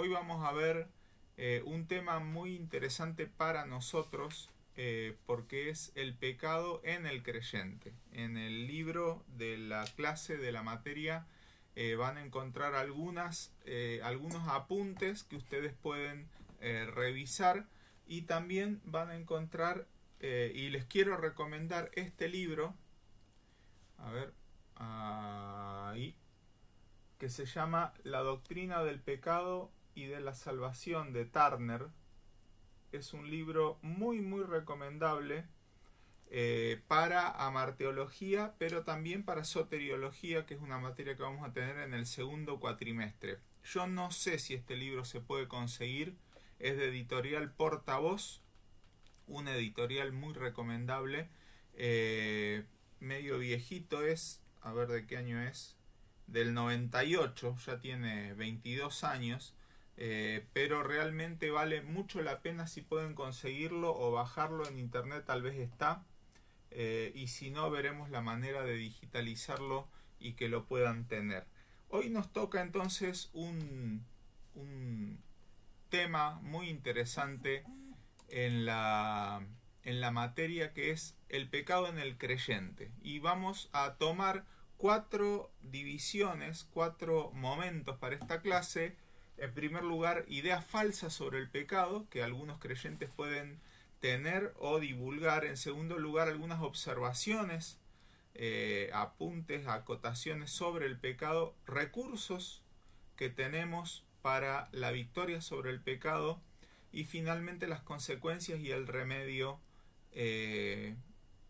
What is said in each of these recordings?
Hoy vamos a ver un tema muy interesante para nosotros porque es el pecado en el creyente. En el libro de la clase de la materia van a encontrar algunos apuntes que ustedes pueden revisar y también van a encontrar, y les quiero recomendar este libro, a ver, ahí, que se llama La doctrina del pecado y de la salvación de Turner. Es un libro muy recomendable para amarteología, pero también para soteriología, que es una materia que vamos a tener en el segundo cuatrimestre. Yo no sé si este libro se puede conseguir, es de editorial Portavoz, una editorial muy recomendable, medio viejito es, a ver de qué año es, del 98, ya tiene 22 años, pero realmente vale mucho la pena si pueden conseguirlo o bajarlo en internet, tal vez está, y si no veremos la manera de digitalizarlo y que lo puedan tener. Hoy nos toca entonces un tema muy interesante en la materia, que es el pecado en el creyente, y vamos a tomar cuatro divisiones, cuatro momentos para esta clase. En primer lugar, ideas falsas sobre el pecado que algunos creyentes pueden tener o divulgar. En segundo lugar, algunas observaciones, apuntes, acotaciones sobre el pecado, recursos que tenemos para la victoria sobre el pecado, y finalmente las consecuencias y el remedio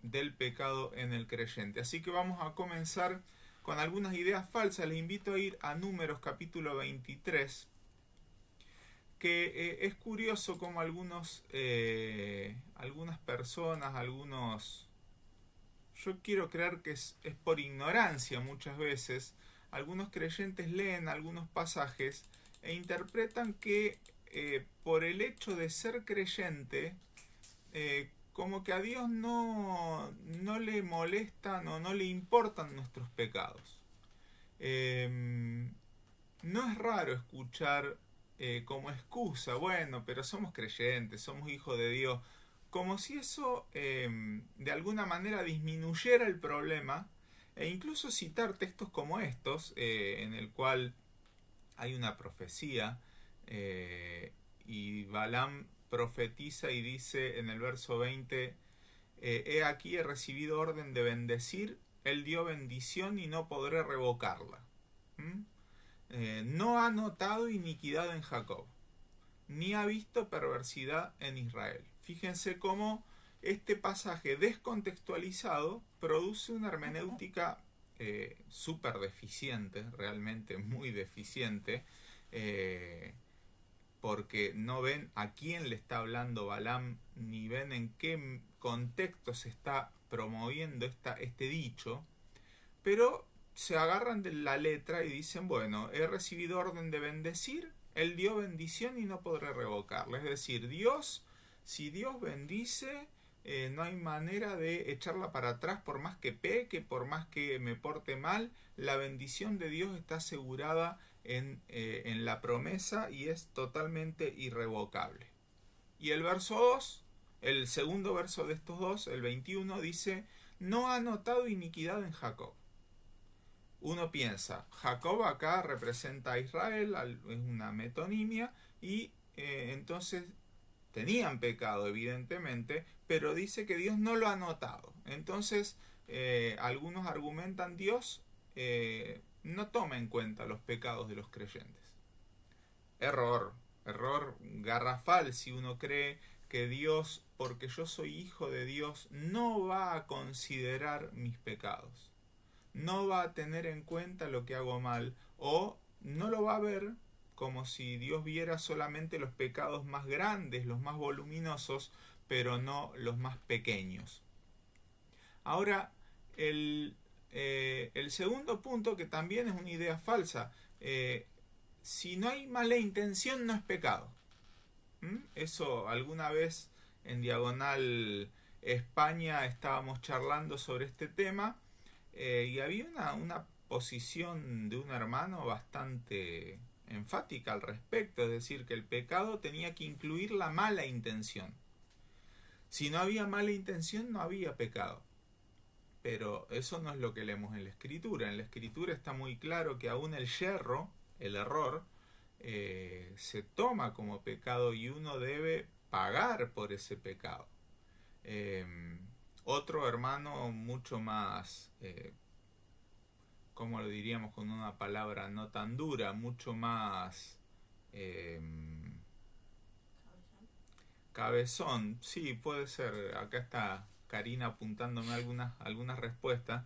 del pecado en el creyente. Así que vamos a comenzar con algunas ideas falsas. Les invito a ir a Números capítulo 23, que es curioso como algunas personas, yo quiero creer que es por ignorancia muchas veces, algunos creyentes leen algunos pasajes e interpretan que por el hecho de ser creyente, como que a Dios no le molestan o no le importan nuestros pecados. No es raro escuchar como excusa, bueno, pero somos creyentes, somos hijos de Dios, como si eso de alguna manera disminuyera el problema, e incluso citar textos como estos, en el cual hay una profecía, y Balaam profetiza y dice en el verso 20, he aquí he recibido orden de bendecir, él dio bendición y no podré revocarla. No ha notado iniquidad en Jacob, ni ha visto perversidad en Israel. Fíjense cómo este pasaje descontextualizado produce una hermenéutica súper deficiente, realmente muy deficiente, porque no ven a quién le está hablando Balaam, ni ven en qué contexto se está promoviendo este dicho, pero se agarran de la letra y dicen, bueno, he recibido orden de bendecir, él dio bendición y no podré revocarla. Es decir, si Dios bendice, no hay manera de echarla para atrás, por más que peque, por más que me porte mal, la bendición de Dios está asegurada en la promesa y es totalmente irrevocable. Y el verso 2, el segundo verso de estos dos, el 21, dice, no ha notado iniquidad en Jacob. Uno piensa, Jacob acá representa a Israel, es una metonimia, y entonces tenían pecado evidentemente, pero dice que Dios no lo ha notado. Entonces algunos argumentan, Dios no toma en cuenta los pecados de los creyentes. Error garrafal si uno cree que Dios, porque yo soy hijo de Dios, no va a considerar mis pecados, no va a tener en cuenta lo que hago mal, o no lo va a ver como si Dios viera solamente los pecados más grandes, los más voluminosos, pero no los más pequeños. Ahora, el segundo punto, que también es una idea falsa, si no hay mala intención no es pecado. Eso alguna vez en Diagonal España estábamos charlando sobre este tema, y había una posición de un hermano bastante enfática al respecto, es decir, que el pecado tenía que incluir la mala intención. Si no había mala intención, no había pecado. Pero eso no es lo que leemos en la Escritura. En la Escritura está muy claro que aún el yerro, el error, se toma como pecado y uno debe pagar por ese pecado. Otro hermano mucho más, ¿cómo lo diríamos con una palabra no tan dura? Mucho más cabezón. Sí, puede ser. Acá está Karina apuntándome algunas respuestas.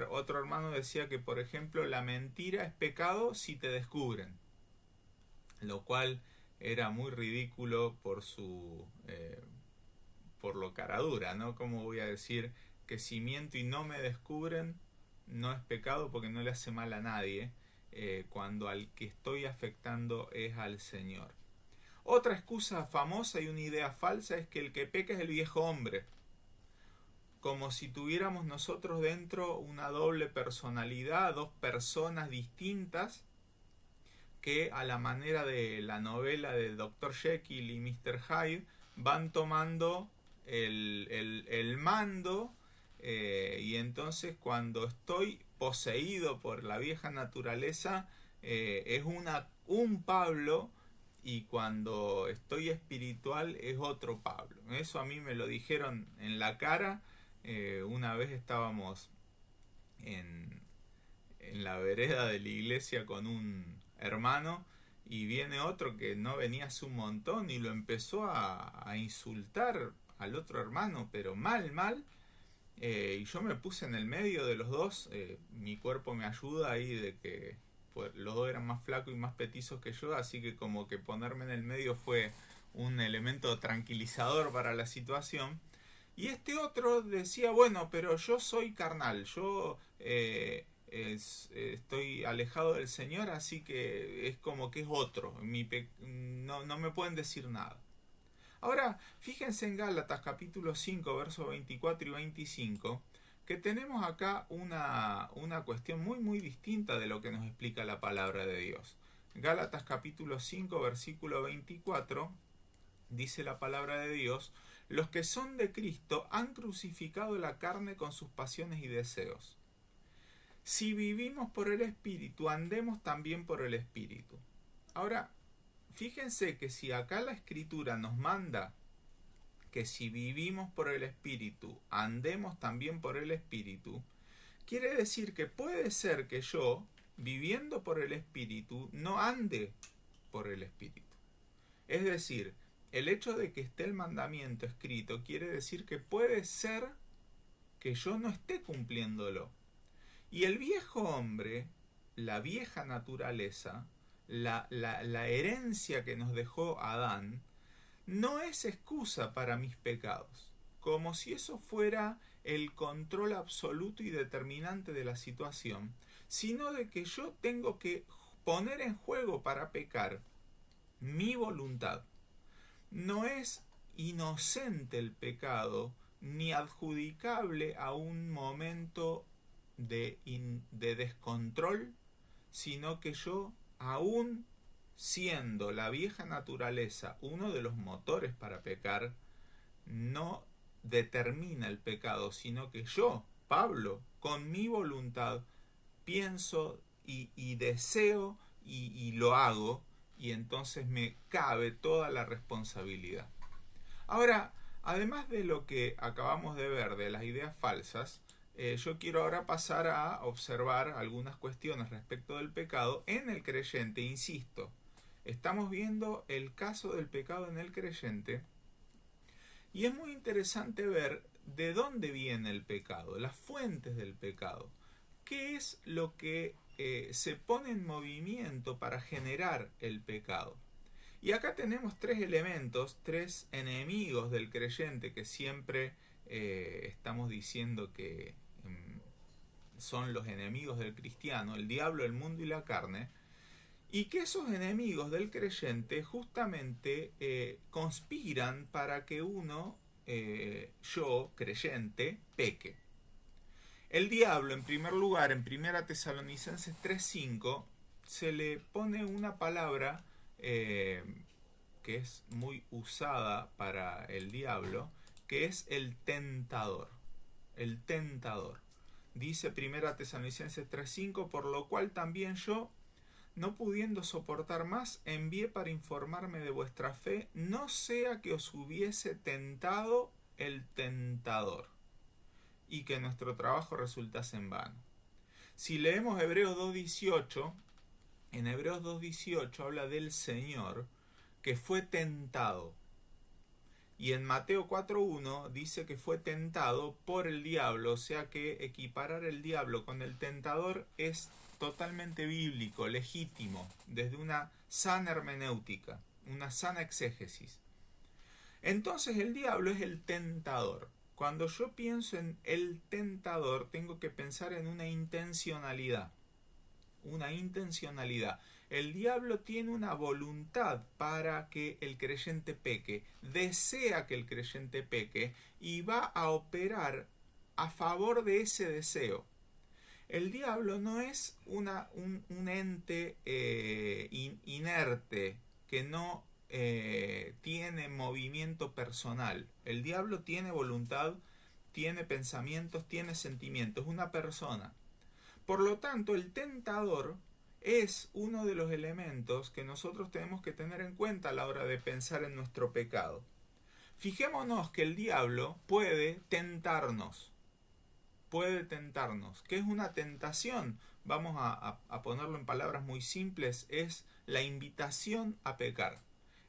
Otro hermano decía que, por ejemplo, la mentira es pecado si te descubren, lo cual era muy ridículo por lo caradura, ¿no? ¿Cómo voy a decir que si miento y no me descubren no es pecado porque no le hace mal a nadie, cuando al que estoy afectando es al Señor? Otra excusa famosa y una idea falsa es que el que peca es el viejo hombre, como si tuviéramos nosotros dentro una doble personalidad, dos personas distintas que, a la manera de la novela de Dr. Jekyll y Mr. Hyde, van tomando el mando, y entonces cuando estoy poseído por la vieja naturaleza, es un Pablo, y cuando estoy espiritual es otro Pablo. Eso a mí me lo dijeron en la cara. Una vez estábamos en la vereda de la iglesia con un hermano y viene otro que no venía hace un montón y lo empezó a insultar al otro hermano, pero mal. Y yo me puse en el medio de los dos. Mi cuerpo me ayuda ahí, de que pues, los dos eran más flacos y más petizos que yo, así que como que ponerme en el medio fue un elemento tranquilizador para la situación. Y este otro decía, bueno, pero yo soy carnal, yo estoy alejado del Señor, así que es como que es otro, no me pueden decir nada. Ahora, fíjense en Gálatas capítulo 5, versos 24 y 25, que tenemos acá una cuestión muy distinta de lo que nos explica la palabra de Dios. Gálatas capítulo 5, versículo 24, dice la palabra de Dios: los que son de Cristo han crucificado la carne con sus pasiones y deseos. Si vivimos por el Espíritu, andemos también por el Espíritu. Ahora, fíjense que si acá la Escritura nos manda que si vivimos por el Espíritu, andemos también por el Espíritu, quiere decir que puede ser que yo, viviendo por el Espíritu, no ande por el Espíritu. Es decir, el hecho de que esté el mandamiento escrito quiere decir que puede ser que yo no esté cumpliéndolo. Y el viejo hombre, la vieja naturaleza, la herencia que nos dejó Adán, no es excusa para mis pecados, como si eso fuera el control absoluto y determinante de la situación, sino de que yo tengo que poner en juego para pecar mi voluntad. No es inocente el pecado, ni adjudicable a un momento de descontrol, sino que yo, aún siendo la vieja naturaleza uno de los motores para pecar, no determina el pecado, sino que yo, Pablo, con mi voluntad, pienso y deseo y lo hago, y entonces me cabe toda la responsabilidad. Ahora, además de lo que acabamos de ver de las ideas falsas, yo quiero ahora pasar a observar algunas cuestiones respecto del pecado en el creyente. Insisto, estamos viendo el caso del pecado en el creyente, y es muy interesante ver de dónde viene el pecado, las fuentes del pecado. ¿Qué es lo que se pone en movimiento para generar el pecado? Y acá tenemos tres elementos, tres enemigos del creyente que siempre estamos diciendo que son los enemigos del cristiano: el diablo, el mundo y la carne. Y que esos enemigos del creyente justamente conspiran para que uno, yo, creyente, peque. El diablo, en primer lugar, en 1 Tesalonicenses 3:5, se le pone una palabra que es muy usada para el diablo, que es el tentador. El tentador. Dice 1 Tesalonicenses 3:5, por lo cual también yo, no pudiendo soportar más, envié para informarme de vuestra fe, no sea que os hubiese tentado el tentador y que nuestro trabajo resultase en vano. Si leemos Hebreos 2:18, en Hebreos 2:18 habla del Señor que fue tentado. Y en Mateo 4:1 dice que fue tentado por el diablo, o sea que equiparar el diablo con el tentador es totalmente bíblico, legítimo, desde una sana hermenéutica, una sana exégesis. Entonces el diablo es el tentador. Cuando yo pienso en el tentador, tengo que pensar en una intencionalidad. Una intencionalidad. El diablo tiene una voluntad para que el creyente peque, desea que el creyente peque y va a operar a favor de ese deseo. El diablo no es un ente inerte que no tiene movimiento personal. El diablo tiene voluntad, tiene pensamientos, tiene sentimientos, es una persona. Por lo tanto, el tentador es uno de los elementos que nosotros tenemos que tener en cuenta a la hora de pensar en nuestro pecado. Fijémonos que el diablo puede tentarnos. ¿Qué es una tentación? Vamos a ponerlo en palabras muy simples. Es la invitación a pecar.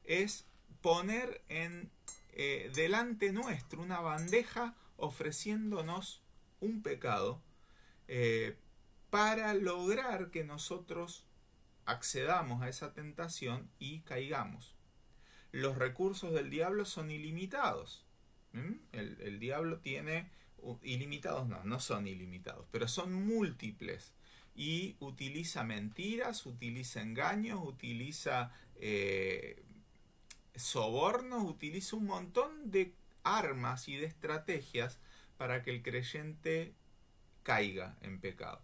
Es poner delante nuestro una bandeja ofreciéndonos un pecado para lograr que nosotros accedamos a esa tentación y caigamos. Los recursos del diablo son ilimitados. El diablo tiene ilimitados, no son ilimitados, pero son múltiples y utiliza mentiras, utiliza engaños, utiliza sobornos, utiliza un montón de armas y de estrategias para que el creyente caiga en pecado.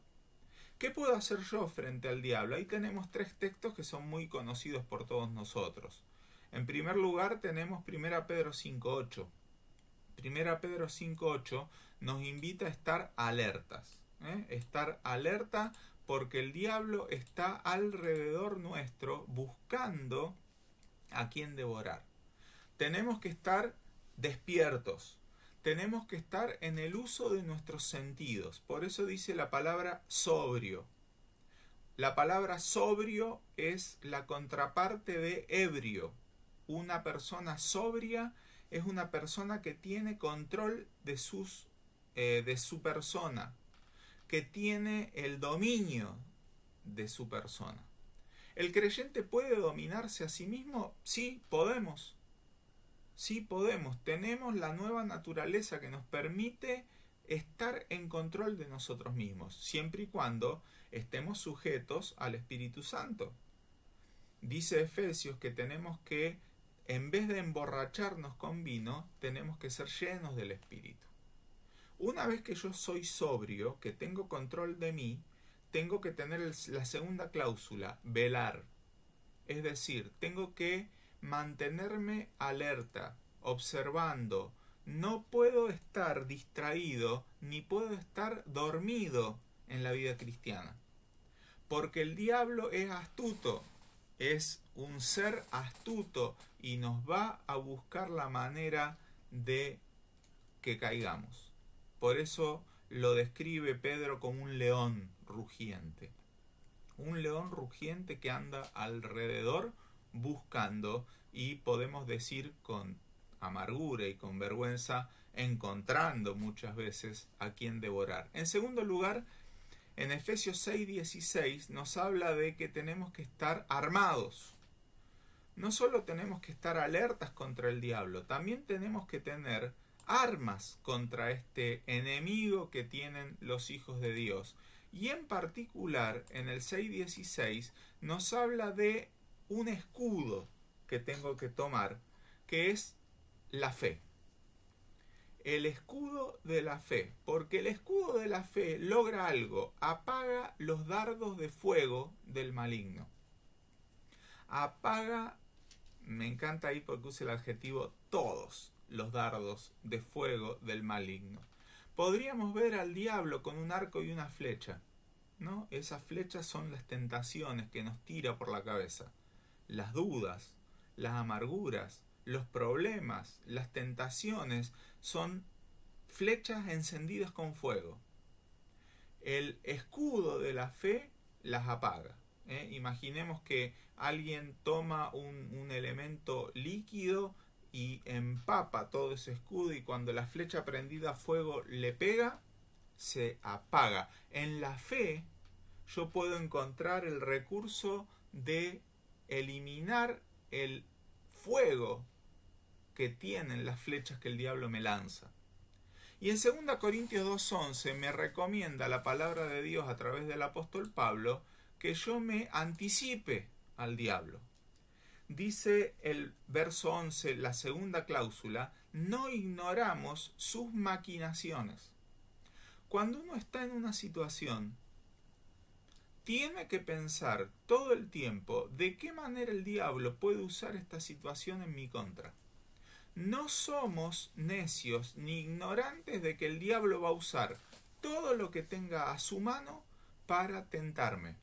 ¿Qué puedo hacer yo frente al diablo? Ahí tenemos tres textos que son muy conocidos por todos nosotros. En primer lugar tenemos 1 Pedro 5:8. 1 Pedro 5:8 nos invita a estar alertas. Estar alerta porque el diablo está alrededor nuestro buscando a quien devorar. Tenemos que estar despiertos. Tenemos que estar en el uso de nuestros sentidos. Por eso dice la palabra sobrio. La palabra sobrio es la contraparte de ebrio. Una persona sobria es una persona que tiene control de su persona, que tiene el dominio de su persona. ¿El creyente puede dominarse a sí mismo? Sí, podemos. Sí podemos, tenemos la nueva naturaleza que nos permite estar en control de nosotros mismos, siempre y cuando estemos sujetos al Espíritu Santo. Dice Efesios que tenemos que, en vez de emborracharnos con vino, tenemos que ser llenos del Espíritu. Una vez que yo soy sobrio, que tengo control de mí, tengo que tener la segunda cláusula, velar. Es decir, tengo que mantenerme alerta, observando. No puedo estar distraído ni puedo estar dormido en la vida cristiana. Porque el diablo es astuto, es un ser astuto y nos va a buscar la manera de que caigamos. Por eso lo describe Pedro como un león rugiente. Un león rugiente que anda alrededor buscando, y podemos decir con amargura y con vergüenza, encontrando muchas veces a quien devorar. En segundo lugar, en Efesios 6:16 nos habla de que tenemos que estar armados. No solo tenemos que estar alertas contra el diablo, también tenemos que tener armas contra este enemigo que tienen los hijos de Dios. Y en particular, en el 6:16 nos habla de un escudo que tengo que tomar, que es la fe. el escudo de la fe, porque el escudo de la fe logra algo, apaga los dardos de fuego del maligno. Apaga, me encanta ahí porque use el adjetivo todos los dardos de fuego del maligno. Podríamos ver al diablo con un arco y una flecha, ¿no? Esas flechas son las tentaciones que nos tira por la cabeza, las dudas, las amarguras, los problemas, las tentaciones son flechas encendidas con fuego. El escudo de la fe las apaga. Imaginemos que alguien toma un elemento líquido y empapa todo ese escudo, y cuando la flecha prendida a fuego le pega, se apaga. En la fe yo puedo encontrar el recurso de eliminar el fuego que tienen las flechas que el diablo me lanza. Y en 2 Corintios 2:11 me recomienda la palabra de Dios a través del apóstol Pablo que yo me anticipe al diablo. Dice el verso 11, la segunda cláusula, no ignoramos sus maquinaciones. Cuando uno está en una situación, tiene que pensar todo el tiempo de qué manera el diablo puede usar esta situación en mi contra. No somos necios ni ignorantes de que el diablo va a usar todo lo que tenga a su mano para tentarme.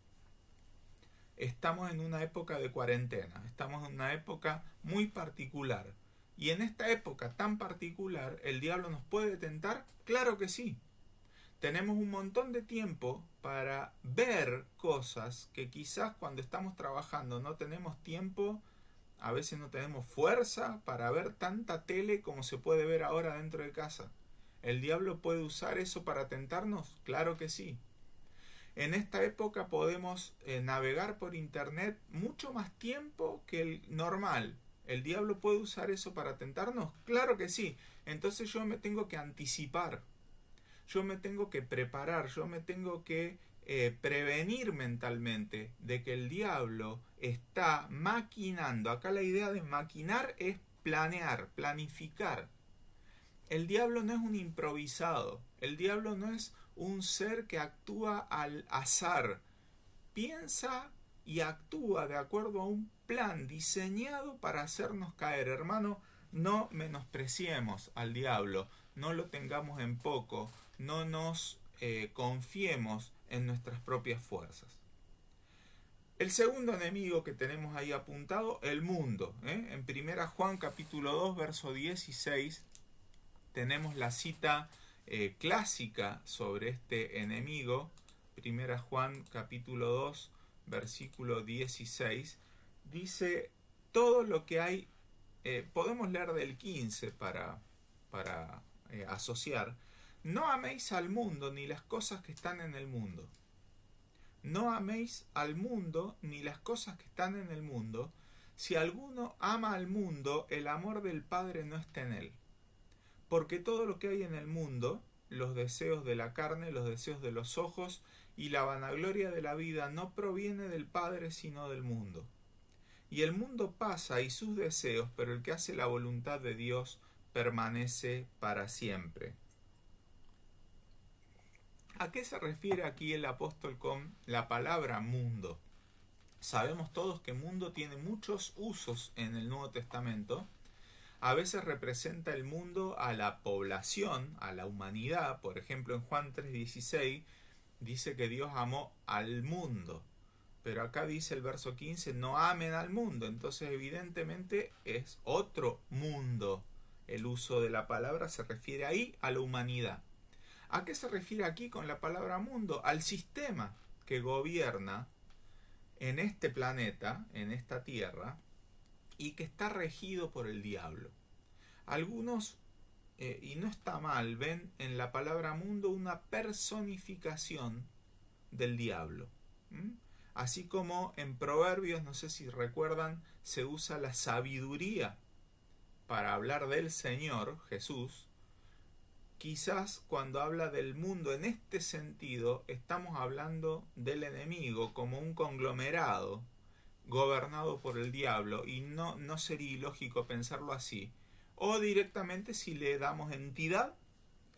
Estamos en una época de cuarentena, estamos en una época muy particular. Y en esta época tan particular, ¿el diablo nos puede tentar? Claro que sí. Tenemos un montón de tiempo para ver cosas que quizás cuando estamos trabajando no tenemos tiempo. A veces no tenemos fuerza para ver tanta tele como se puede ver ahora dentro de casa. ¿El diablo puede usar eso para tentarnos? Claro que sí. En esta época podemos navegar por internet mucho más tiempo que el normal. ¿El diablo puede usar eso para tentarnos? Claro que sí. Entonces yo me tengo que anticipar. Yo me tengo que preparar. Yo me tengo que prevenir mentalmente de que el diablo está maquinando. Acá la idea de maquinar es planear, planificar. El diablo no es un improvisado. El diablo no es un ser que actúa al azar. Piensa y actúa de acuerdo a un plan diseñado para hacernos caer. Hermano, no menospreciemos al diablo. No lo tengamos en poco. No nos confiemos en nuestras propias fuerzas. El segundo enemigo que tenemos ahí apuntado, el mundo. En 1 Juan capítulo 2, verso 16, tenemos la cita clásica sobre este enemigo. 1 Juan capítulo 2, versículo 16, dice, todo lo que hay, podemos leer del 15 para asociar, no améis al mundo ni las cosas que están en el mundo. No améis al mundo ni las cosas que están en el mundo. Si alguno ama al mundo, el amor del Padre no está en él. Porque todo lo que hay en el mundo, los deseos de la carne, los deseos de los ojos y la vanagloria de la vida, no proviene del Padre sino del mundo. Y el mundo pasa y sus deseos, pero el que hace la voluntad de Dios permanece para siempre. ¿A qué se refiere aquí el apóstol con la palabra mundo? Sabemos todos que mundo tiene muchos usos en el Nuevo Testamento. A veces representa el mundo a la población, a la humanidad. Por ejemplo, en Juan 3:16 dice que Dios amó al mundo. Pero acá dice el verso 15, no amen al mundo. Entonces evidentemente es otro mundo. El uso de la palabra se refiere ahí a la humanidad. ¿A qué se refiere aquí con la palabra mundo? Al sistema que gobierna en este planeta, en esta tierra, y que está regido por el diablo. Algunos, y no está mal, ven en la palabra mundo una personificación del diablo. Así como en Proverbios, no sé si recuerdan, se usa la sabiduría para hablar del Señor, Jesús. Quizás cuando habla del mundo en este sentido, estamos hablando del enemigo como un conglomerado gobernado por el diablo, y no sería ilógico pensarlo así, o directamente si le damos entidad,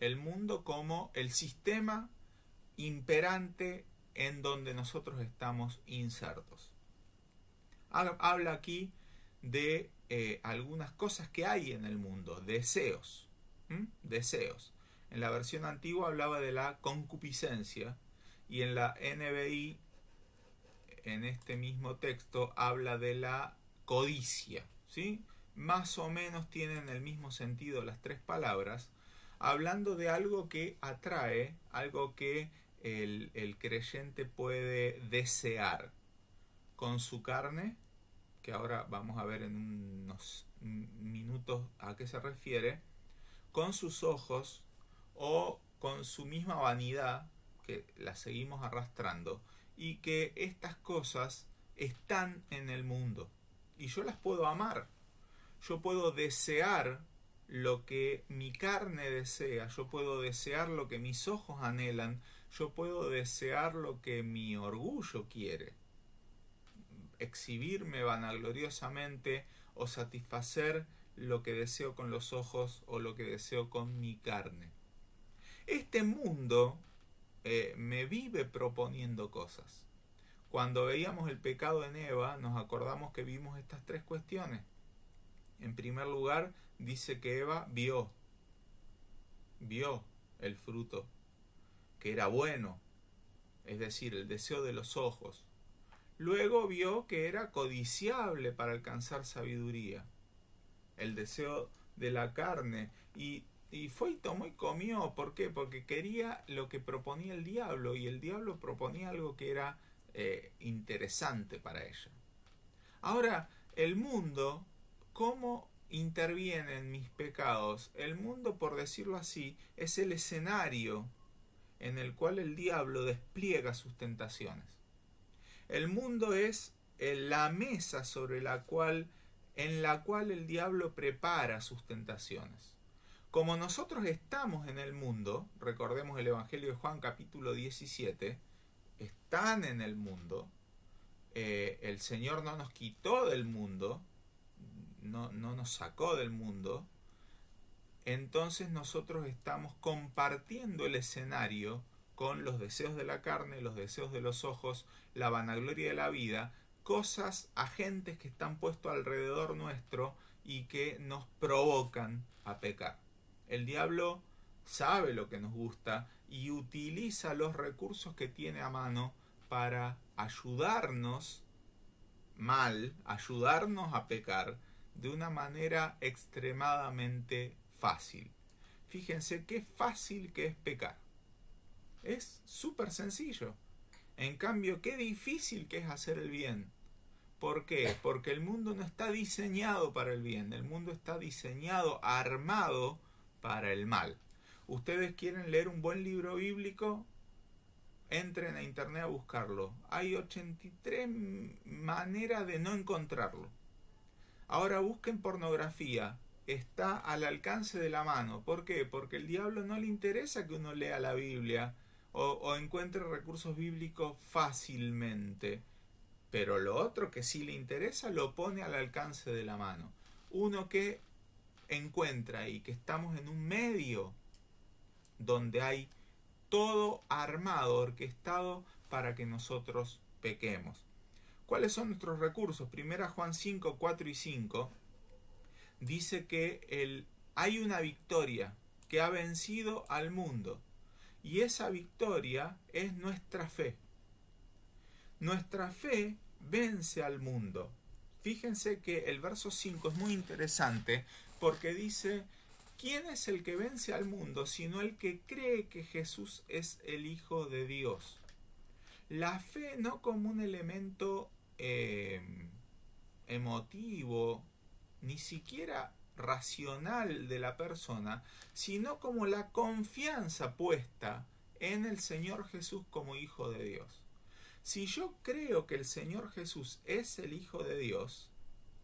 el mundo como el sistema imperante en donde nosotros estamos insertos. Habla aquí de algunas cosas que hay en el mundo, deseos. Deseos. En la versión antigua hablaba de la concupiscencia y en la NBI, en este mismo texto, habla de la codicia. ¿Sí? Más o menos tienen el mismo sentido las tres palabras, hablando de algo que atrae, algo que el creyente puede desear con su carne, que ahora vamos a ver en unos minutos a qué se refiere, con sus ojos o con su misma vanidad, que la seguimos arrastrando, y que estas cosas están en el mundo y yo las puedo amar. Yo puedo desear lo que mi carne desea, yo puedo desear lo que mis ojos anhelan, yo puedo desear lo que mi orgullo quiere, exhibirme vanagloriosamente o satisfacer lo que deseo con los ojos o lo que deseo con mi carne. Este mundo me vive proponiendo cosas. Cuando veíamos el pecado en Eva, nos acordamos que vimos estas tres cuestiones. En primer lugar, dice que Eva vio el fruto, que era bueno, es decir, el deseo de los ojos. Luego vio que era codiciable para alcanzar sabiduría, el deseo de la carne, y fue y tomó y comió. ¿Por qué? Porque quería lo que proponía el diablo, y el diablo proponía algo que era interesante para ella. Ahora, el mundo, ¿cómo interviene en mis pecados? El mundo, por decirlo así, es el escenario en el cual el diablo despliega sus tentaciones. El mundo es la mesa en la cual el diablo prepara sus tentaciones. Como nosotros estamos en el mundo, recordemos el Evangelio de Juan capítulo 17, están en el mundo, el Señor no nos quitó del mundo, no nos sacó del mundo, entonces nosotros estamos compartiendo el escenario con los deseos de la carne, los deseos de los ojos, la vanagloria de la vida, cosas, agentes que están puestos alrededor nuestro y que nos provocan a pecar. El diablo sabe lo que nos gusta y utiliza los recursos que tiene a mano para ayudarnos ayudarnos a pecar de una manera extremadamente fácil. Fíjense qué fácil que es pecar. Es súper sencillo. En cambio, qué difícil que es hacer el bien. ¿Por qué? Porque el mundo no está diseñado para el bien. El mundo está diseñado, armado para el mal. ¿Ustedes quieren leer un buen libro bíblico? Entren a internet a buscarlo. Hay 83 maneras de no encontrarlo. Ahora busquen pornografía. Está al alcance de la mano. ¿Por qué? Porque el diablo no le interesa que uno lea la Biblia o encuentre recursos bíblicos fácilmente. Pero lo otro que sí le interesa lo pone al alcance de la mano. Uno que encuentra ahí que estamos en un medio donde hay todo armado, orquestado para que nosotros pequemos. ¿Cuáles son nuestros recursos? Primera Juan 5, 4 y 5 dice que hay una victoria que ha vencido al mundo, y esa victoria es nuestra fe. Nuestra fe vence al mundo. Fíjense que el verso 5 es muy interesante porque dice: ¿quién es el que vence al mundo sino el que cree que Jesús es el Hijo de Dios? La fe no como un elemento emotivo, ni siquiera racional de la persona, sino como la confianza puesta en el Señor Jesús como Hijo de Dios. Si yo creo que el Señor Jesús es el Hijo de Dios,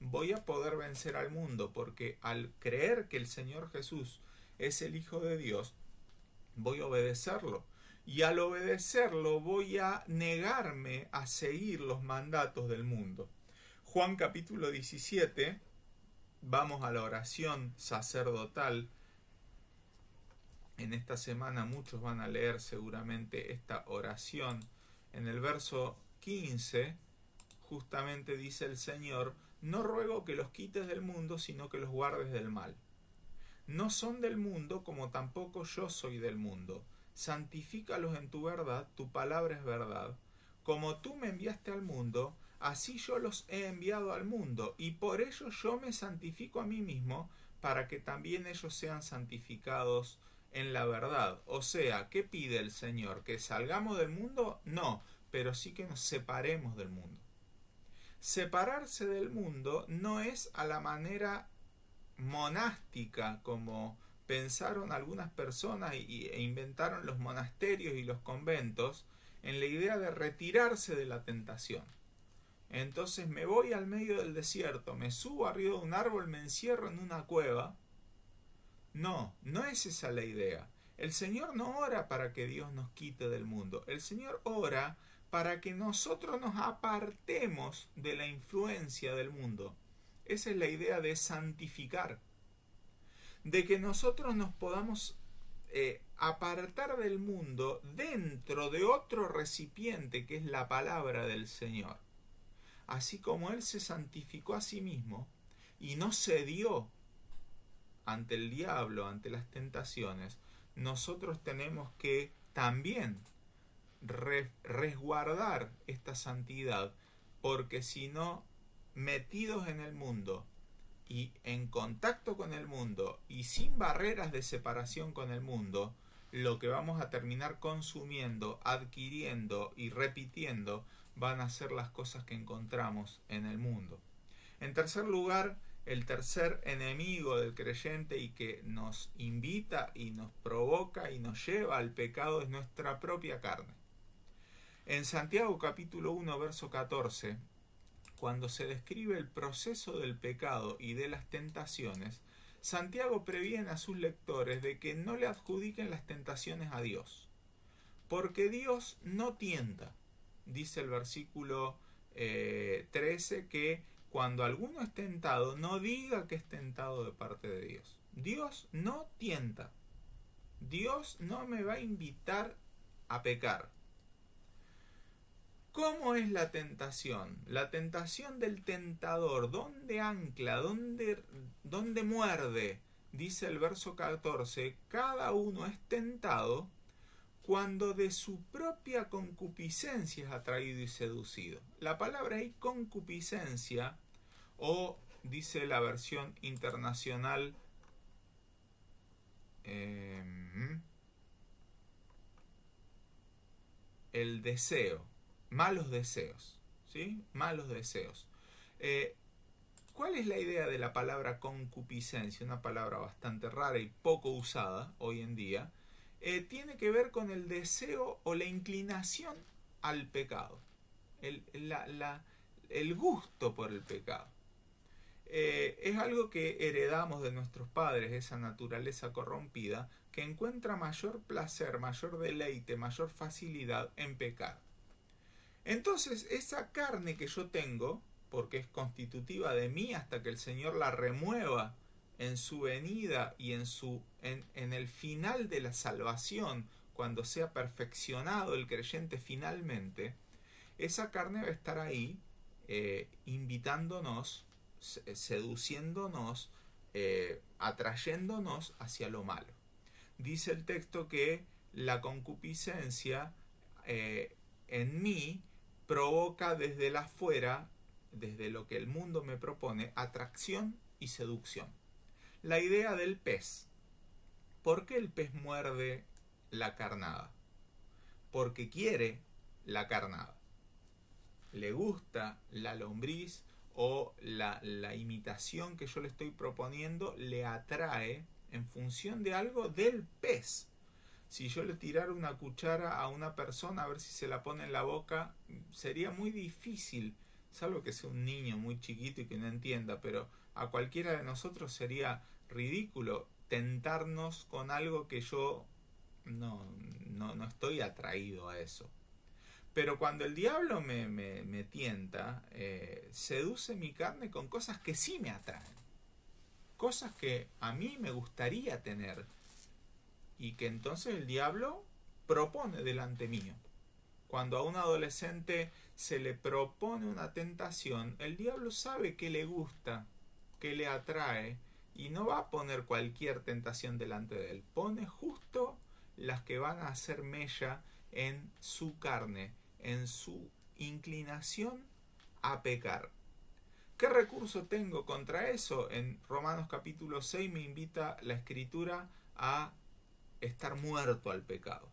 voy a poder vencer al mundo, porque al creer que el Señor Jesús es el Hijo de Dios, voy a obedecerlo. Y al obedecerlo voy a negarme a seguir los mandatos del mundo. Juan capítulo 17 vamos a la oración sacerdotal. En esta semana muchos van a leer seguramente esta oración. En el verso 15 justamente dice el Señor: no ruego que los quites del mundo, sino que los guardes del mal. No son del mundo, como tampoco yo soy del mundo. Santifícalos en tu verdad, tu palabra es verdad. Como tú me enviaste al mundo, así yo los he enviado al mundo, y por ello yo me santifico a mí mismo, para que también ellos sean santificados en la verdad. O sea, ¿qué pide el Señor? ¿Que salgamos del mundo? No, pero sí que nos separemos del mundo. Separarse del mundo no es a la manera monástica como pensaron algunas personas e inventaron los monasterios y los conventos, en la idea de retirarse de la tentación. Entonces me voy al medio del desierto, me subo arriba de un árbol, me encierro en una cueva. No, no es esa la idea. El Señor no ora para que Dios nos quite del mundo. El Señor ora para que nosotros nos apartemos de la influencia del mundo. Esa es la idea de santificar. De que nosotros nos podamos apartar del mundo dentro de otro recipiente que es la palabra del Señor. Así como Él se santificó a sí mismo y no cedió ante el diablo, ante las tentaciones, nosotros tenemos que también resguardar esta santidad, porque si no, metidos en el mundo y en contacto con el mundo y sin barreras de separación con el mundo, lo que vamos a terminar consumiendo, adquiriendo y repitiendo van a ser las cosas que encontramos en el mundo. En tercer lugar, el tercer enemigo del creyente y que nos invita y nos provoca y nos lleva al pecado es nuestra propia carne. En Santiago capítulo 1 verso 14, cuando se describe el proceso del pecado y de las tentaciones, Santiago previene a sus lectores de que no le adjudiquen las tentaciones a Dios, porque Dios no tienta. Dice el versículo 13 que cuando alguno es tentado, no diga que es tentado de parte de Dios. Dios no tienta. Dios no me va a invitar a pecar. ¿Cómo es la tentación? La tentación del tentador, ¿dónde ancla? ¿Dónde muerde? Dice el verso 14, cada uno es tentado cuando de su propia concupiscencia es atraído y seducido. La palabra ahí concupiscencia, o dice la versión internacional, el deseo, malos deseos, ¿sí? Malos deseos. ¿Cuál es la idea de la palabra concupiscencia? Una palabra bastante rara y poco usada hoy en día. Tiene que ver con el deseo o la inclinación al pecado, el gusto por el pecado. Es algo que heredamos de nuestros padres, esa naturaleza corrompida que encuentra mayor placer, mayor deleite, mayor facilidad en pecar. Entonces esa carne que yo tengo, porque es constitutiva de mí hasta que el Señor la remueva en su venida y en el final de la salvación, cuando sea perfeccionado el creyente finalmente, esa carne va a estar ahí invitándonos, seduciéndonos, atrayéndonos hacia lo malo. Dice el texto que la concupiscencia en mí provoca desde el afuera, desde lo que el mundo me propone, atracción y seducción. La idea del pez. ¿Por qué el pez muerde la carnada? Porque quiere la carnada. Le gusta la lombriz o la imitación que yo le estoy proponiendo, le atrae en función de algo del pez. Si yo le tirara una cuchara a una persona a ver si se la pone en la boca, sería muy difícil, salvo que sea un niño muy chiquito y que no entienda, pero a cualquiera de nosotros sería ridículo tentarnos con algo que yo no estoy atraído a eso. Pero cuando el diablo me tienta, seduce mi carne con cosas que sí me atraen. cosas que a mí me gustaría tener y que entonces el diablo propone delante mío. Cuando a un adolescente se le propone una tentación, el diablo sabe que le gusta, que le atrae, y no va a poner cualquier tentación delante de él. Pone justo las que van a hacer mella en su carne, en su inclinación a pecar. ¿Qué recurso tengo contra eso? En Romanos capítulo 6 me invita la Escritura a estar muerto al pecado.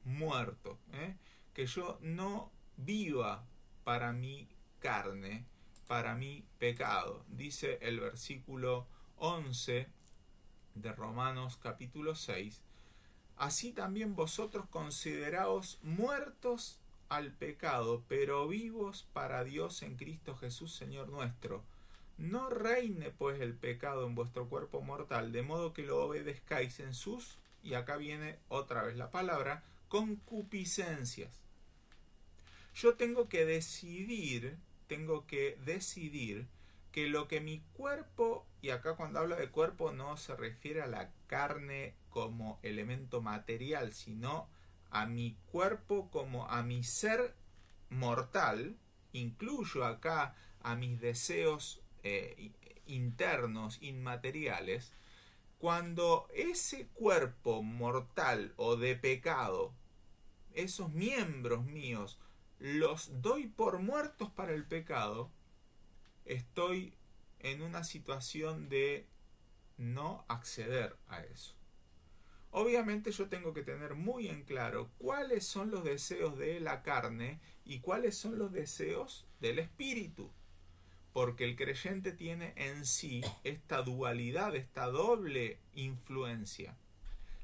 Muerto. Que yo no viva para mi carne, para mi pecado. Dice el versículo 11 de Romanos capítulo 6. Así también vosotros consideraos muertos al pecado, pero vivos para Dios en Cristo Jesús Señor nuestro. No reine pues el pecado en vuestro cuerpo mortal, de modo que lo obedezcáis en sus, y acá viene otra vez la palabra, concupiscencias. Yo tengo que decidir que lo que mi cuerpo, y acá cuando habla de cuerpo no se refiere a la carne como elemento material, sino a mi cuerpo como a mi ser mortal, incluyo acá a mis deseos internos, inmateriales. Cuando ese cuerpo mortal o de pecado, esos miembros míos, los doy por muertos para el pecado, estoy en una situación de no acceder a eso. Obviamente yo tengo que tener muy en claro cuáles son los deseos de la carne y cuáles son los deseos del espíritu. Porque el creyente tiene en sí esta dualidad, esta doble influencia.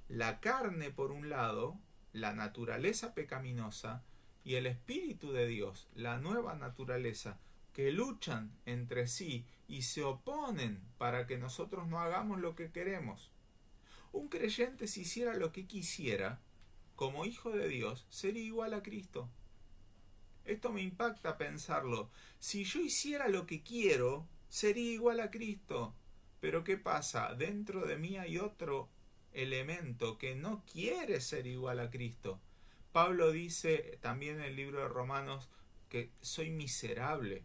La carne por un lado, la naturaleza pecaminosa, y el Espíritu de Dios, la nueva naturaleza, que luchan entre sí y se oponen para que nosotros no hagamos lo que queremos. Un creyente, si hiciera lo que quisiera, como hijo de Dios, sería igual a Cristo. Esto me impacta pensarlo. Si yo hiciera lo que quiero, sería igual a Cristo. Pero ¿qué pasa? Dentro de mí hay otro elemento que no quiere ser igual a Cristo. Pablo dice también en el libro de Romanos que soy miserable.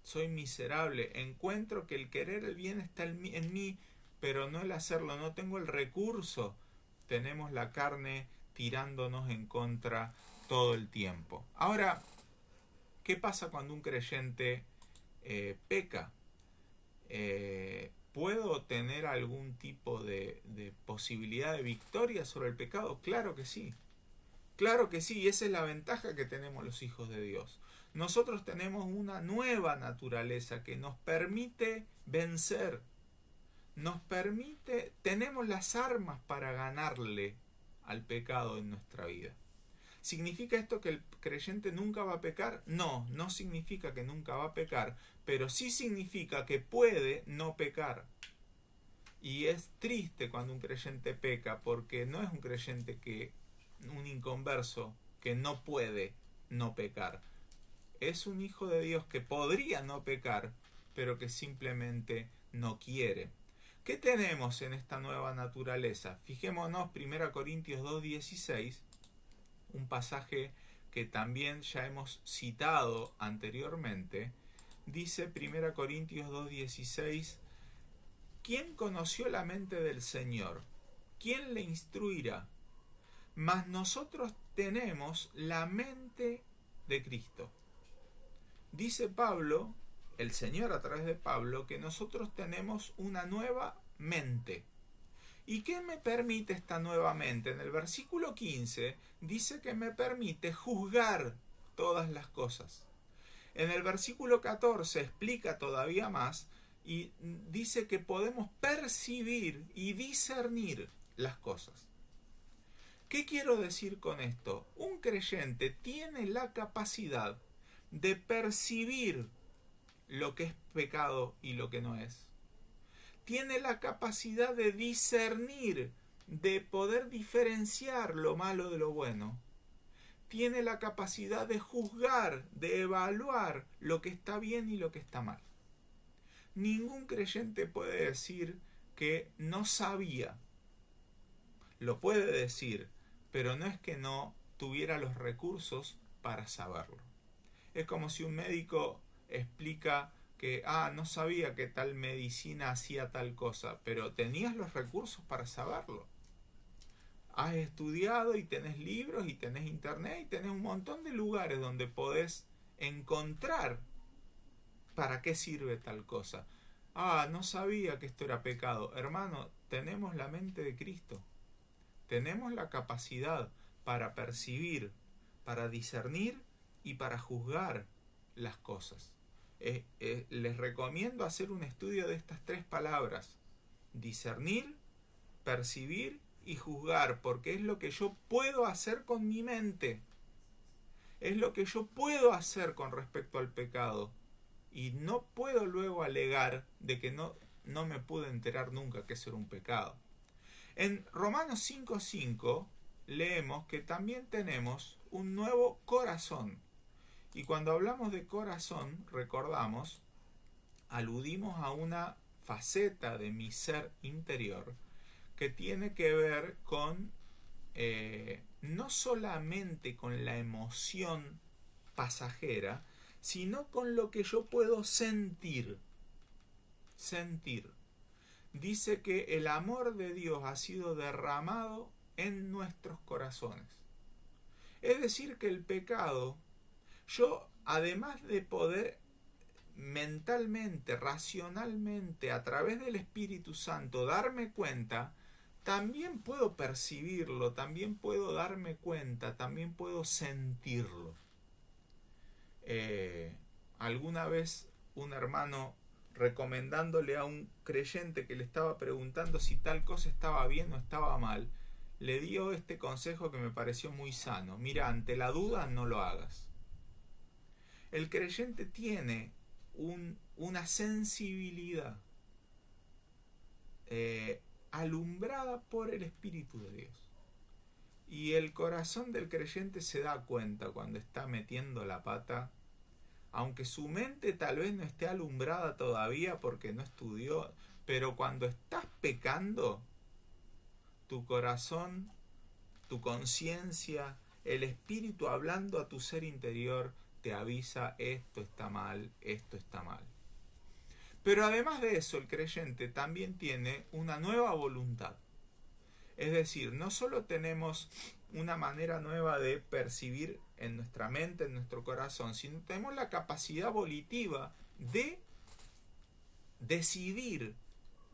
Soy miserable. Encuentro que el querer el bien está en mí, pero no el hacerlo. No tengo el recurso. Tenemos la carne tirándonos en contra todo el tiempo. Ahora, ¿qué pasa cuando un creyente peca? ¿Puedo tener algún tipo de posibilidad de victoria sobre el pecado? Claro que sí. Claro que sí, y esa es la ventaja que tenemos los hijos de Dios. Nosotros tenemos una nueva naturaleza que nos permite vencer. Tenemos las armas para ganarle al pecado en nuestra vida. ¿Significa esto que el creyente nunca va a pecar? No, no significa que nunca va a pecar, pero sí significa que puede no pecar. Y es triste cuando un creyente peca, porque no es un inconverso que no puede no pecar. Es un hijo de Dios que podría no pecar, pero que simplemente no quiere. ¿Qué tenemos en esta nueva naturaleza? Fijémonos 1 Corintios 2:16, un pasaje que también ya hemos citado anteriormente. Dice 1 Corintios 2:16, ¿quién conoció la mente del Señor? ¿Quién le instruirá? Mas nosotros tenemos la mente de Cristo. Dice Pablo, el Señor a través de Pablo, que nosotros tenemos una nueva mente. ¿Y qué me permite esta nueva mente? En el versículo 15 dice que me permite juzgar todas las cosas. En el versículo 14 explica todavía más y dice que podemos percibir y discernir las cosas. ¿Qué quiero decir con esto? Un creyente tiene la capacidad de percibir lo que es pecado y lo que no es. Tiene la capacidad de discernir, de poder diferenciar lo malo de lo bueno. Tiene la capacidad de juzgar, de evaluar lo que está bien y lo que está mal. ningún creyente puede decir que no sabía. Lo puede decir, pero no es que no tuviera los recursos para saberlo. Es como si un médico explica que, no sabía que tal medicina hacía tal cosa, pero tenías los recursos para saberlo. Has estudiado y tenés libros y tenés internet y tenés un montón de lugares donde podés encontrar para qué sirve tal cosa. No sabía que esto era pecado. Hermano, tenemos la mente de Cristo. Tenemos la capacidad para percibir, para discernir y para juzgar las cosas. Les recomiendo hacer un estudio de estas tres palabras: discernir, percibir y juzgar, porque es lo que yo puedo hacer con mi mente. Es lo que yo puedo hacer con respecto al pecado. Y no puedo luego alegar de que no me pude enterar nunca que eso era un pecado. En Romanos 5:5 leemos que también tenemos un nuevo corazón. Y cuando hablamos de corazón, recordamos, aludimos a una faceta de mi ser interior que tiene que ver con no solamente con la emoción pasajera, sino con lo que yo puedo sentir. Dice que el amor de Dios ha sido derramado en nuestros corazones. Es decir, que el pecado, yo además de poder mentalmente, racionalmente, a través del Espíritu Santo darme cuenta, también puedo percibirlo, también puedo darme cuenta, también puedo sentirlo. Alguna vez un hermano, recomendándole a un creyente que le estaba preguntando si tal cosa estaba bien o estaba mal, le dio este consejo que me pareció muy sano: mira, ante la duda no lo hagas. El creyente tiene una sensibilidad alumbrada por el Espíritu de Dios. Y el corazón del creyente se da cuenta cuando está metiendo la pata, aunque su mente tal vez no esté alumbrada todavía porque no estudió, pero cuando estás pecando, tu corazón, tu conciencia, el Espíritu hablando a tu ser interior, te avisa: esto está mal, esto está mal. Pero además de eso, el creyente también tiene una nueva voluntad. Es decir, no solo tenemos una manera nueva de percibir en nuestra mente, en nuestro corazón, sino tenemos la capacidad volitiva de decidir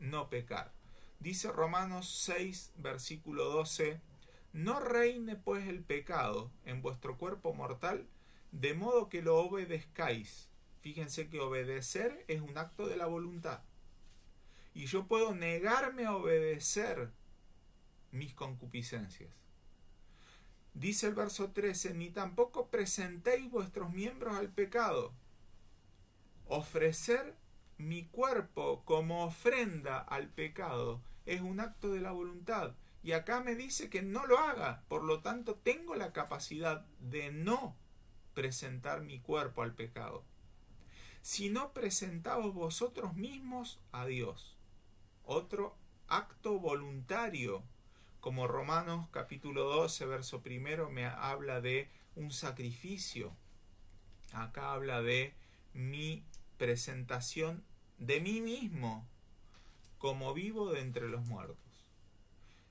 no pecar. Dice Romanos 6, versículo 12: no reine pues el pecado en vuestro cuerpo mortal, de modo que lo obedezcáis. Fíjense que obedecer es un acto de la voluntad. Y yo puedo negarme a obedecer mis concupiscencias. Dice el verso 13: ni tampoco presentéis vuestros miembros al pecado. Ofrecer mi cuerpo como ofrenda al pecado es un acto de la voluntad. Y acá me dice que no lo haga. Por lo tanto, tengo la capacidad de no presentar mi cuerpo al pecado. Sino presentaos vosotros mismos a Dios. Otro acto voluntario, como Romanos capítulo 12, verso 1 me habla de un sacrificio. Acá habla de mi presentación de mí mismo como vivo de entre los muertos.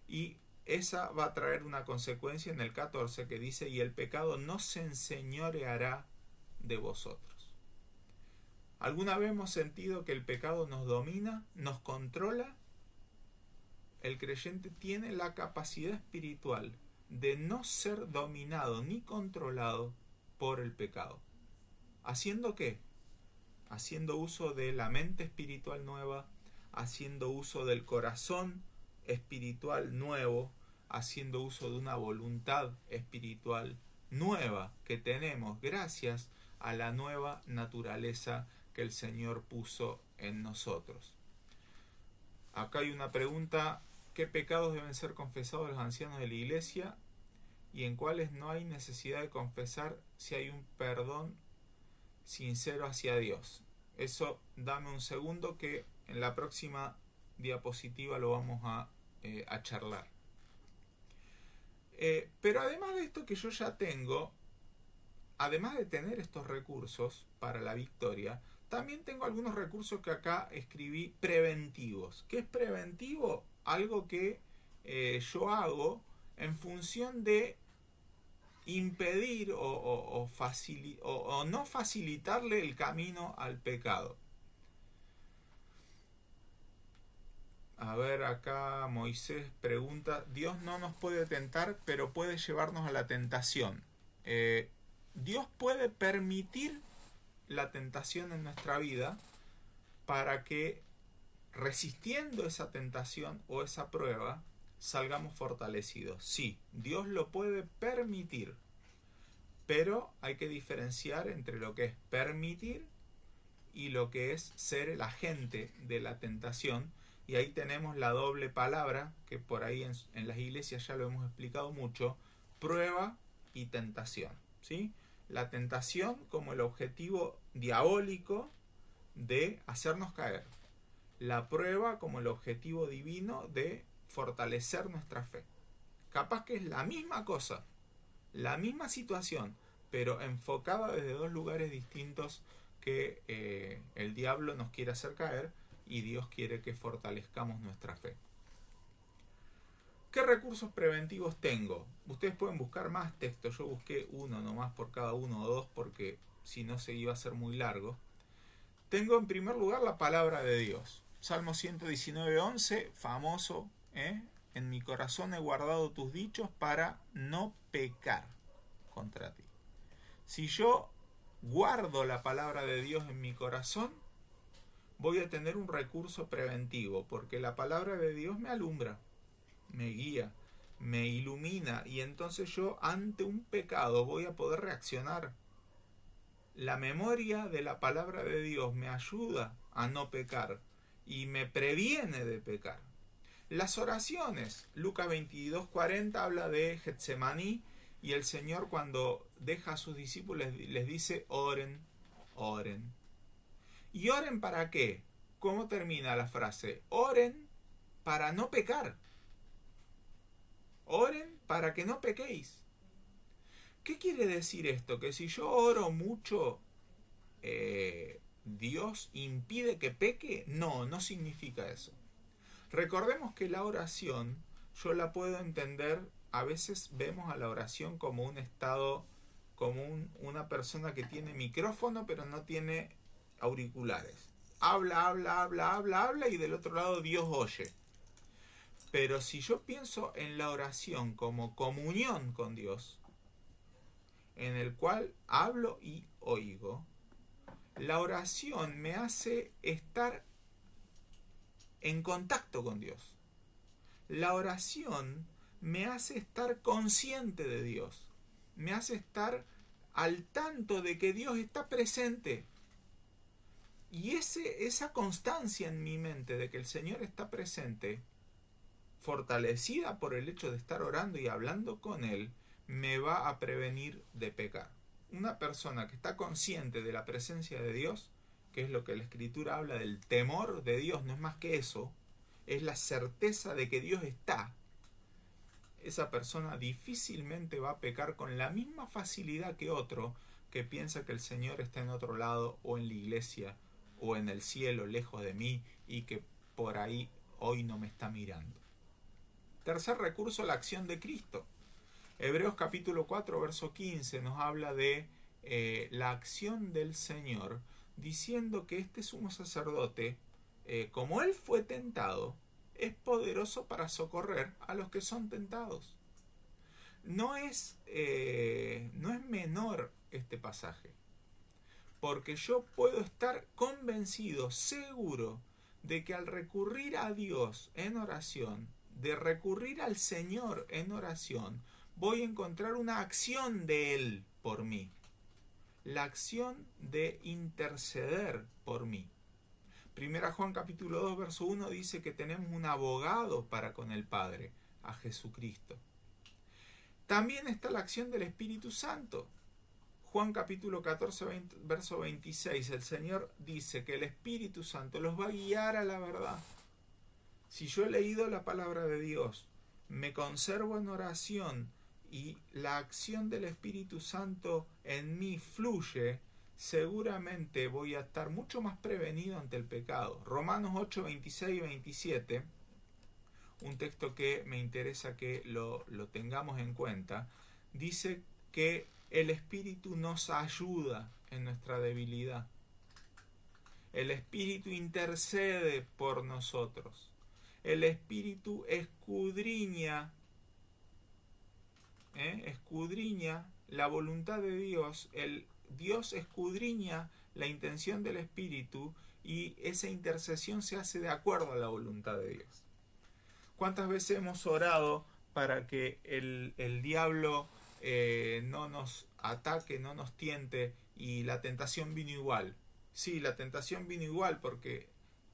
Y esa va a traer una consecuencia en el 14 que dice: y el pecado no se enseñoreará de vosotros. ¿Alguna vez hemos sentido que el pecado nos domina, nos controla? El creyente tiene la capacidad espiritual de no ser dominado ni controlado por el pecado. ¿Haciendo qué? Haciendo uso de la mente espiritual nueva, haciendo uso del corazón espiritual nuevo, haciendo uso de una voluntad espiritual nueva que tenemos gracias a la nueva naturaleza que el Señor puso en nosotros. Acá hay una pregunta: ¿qué pecados deben ser confesados los ancianos de la iglesia y en cuáles no hay necesidad de confesar si hay un perdón sincero hacia Dios? Eso, dame un segundo que en la próxima diapositiva lo vamos a charlar. Pero además de esto que yo ya tengo, además de tener estos recursos para la victoria, también tengo algunos recursos que acá escribí preventivos. ¿Qué es preventivo? Algo que yo hago en función de impedir o no facilitarle el camino al pecado. A ver, acá Moisés pregunta, Dios no nos puede tentar, pero puede llevarnos a la tentación. Dios puede permitir la tentación en nuestra vida para que, resistiendo esa tentación o esa prueba, salgamos fortalecidos. Sí, Dios lo puede permitir, pero hay que diferenciar entre lo que es permitir y lo que es ser el agente de la tentación. Y ahí tenemos la doble palabra, que por ahí en las iglesias ya lo hemos explicado mucho, prueba y tentación, ¿sí? La tentación como el objetivo diabólico de hacernos caer. La prueba como el objetivo divino de fortalecer nuestra fe. Capaz que es la misma cosa, la misma situación, pero enfocada desde dos lugares distintos que el diablo nos quiere hacer caer y Dios quiere que fortalezcamos nuestra fe. ¿Qué recursos preventivos tengo? Ustedes pueden buscar más textos, yo busqué uno nomás por cada uno o dos porque si no se iba a ser muy largo. Tengo en primer lugar la palabra de Dios. Salmo 119:11, famoso, en mi corazón he guardado tus dichos para no pecar contra ti. Si yo guardo la palabra de Dios en mi corazón, voy a tener un recurso preventivo, porque la palabra de Dios me alumbra, me guía, me ilumina, y entonces yo ante un pecado voy a poder reaccionar. La memoria de la palabra de Dios me ayuda a no pecar y me previene de pecar. Las oraciones, Lucas 22:40 habla de Getsemaní, y el Señor cuando deja a sus discípulos les dice oren, oren. ¿Y oren para qué? ¿Cómo termina la frase? Oren para no pecar. Oren para que no pequéis. ¿Qué quiere decir esto? Que si yo oro mucho, ¿Dios impide que peque? No, no significa eso. Recordemos que la oración yo la puedo entender, a veces vemos a la oración como un estado, como una persona que tiene micrófono pero no tiene auriculares. Habla, habla, habla, habla, habla y del otro lado Dios oye. Pero si yo pienso en la oración como comunión con Dios, en el cual hablo y oigo, la oración me hace estar en contacto con Dios. La oración me hace estar consciente de Dios. Me hace estar al tanto de que Dios está presente. Y esa constancia en mi mente de que el Señor está presente, fortalecida por el hecho de estar orando y hablando con Él, me va a prevenir de pecar. Una persona que está consciente de la presencia de Dios, que es lo que la Escritura habla del temor de Dios, no es más que eso, es la certeza de que Dios está. Esa persona difícilmente va a pecar con la misma facilidad que otro que piensa que el Señor está en otro lado o en la iglesia o en el cielo lejos de mí y que por ahí hoy no me está mirando. Tercer recurso, la acción de Cristo. Hebreos capítulo 4, verso 15 nos habla de la acción del Señor, diciendo que este sumo sacerdote, como él fue tentado, es poderoso para socorrer a los que son tentados. No es menor este pasaje, porque yo puedo estar convencido, seguro, de que al recurrir a Dios en oración, de recurrir al Señor en oración, voy a encontrar una acción de Él por mí. La acción de interceder por mí. Primera Juan capítulo 2, verso 1 dice que tenemos un abogado para con el Padre, a Jesucristo. También está la acción del Espíritu Santo. Juan capítulo 14, verso 26, el Señor dice que el Espíritu Santo los va a guiar a la verdad. Si yo he leído la palabra de Dios, me conservo en oración y la acción del Espíritu Santo en mí fluye, seguramente voy a estar mucho más prevenido ante el pecado. Romanos 8, 26 y 27, un texto que me interesa que lo tengamos en cuenta, dice que el Espíritu nos ayuda en nuestra debilidad. El Espíritu intercede por nosotros. El Espíritu escudriña la voluntad de Dios. El Dios escudriña la intención del Espíritu y esa intercesión se hace de acuerdo a la voluntad de Dios. ¿Cuántas veces hemos orado para que el diablo no nos ataque, no nos tiente, y la tentación vino igual? Sí, la tentación vino igual porque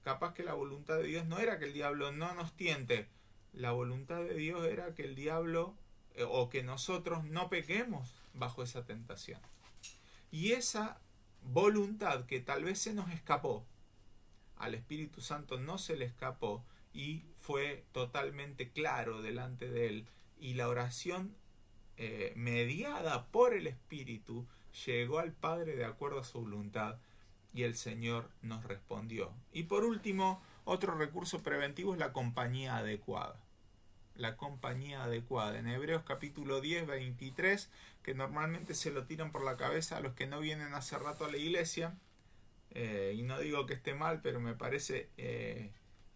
capaz que la voluntad de Dios no era que el diablo no nos tiente. La voluntad de Dios era que el diablo o que nosotros no pequemos bajo esa tentación. Y esa voluntad que tal vez se nos escapó, al Espíritu Santo no se le escapó y fue totalmente claro delante de él, y la oración mediada por el Espíritu llegó al Padre de acuerdo a su voluntad y el Señor nos respondió. Y por último, otro recurso preventivo es la compañía adecuada. La compañía adecuada. En Hebreos capítulo 10, 23, que normalmente se lo tiran por la cabeza a los que no vienen hace rato a la iglesia, y no digo que esté mal, pero me parece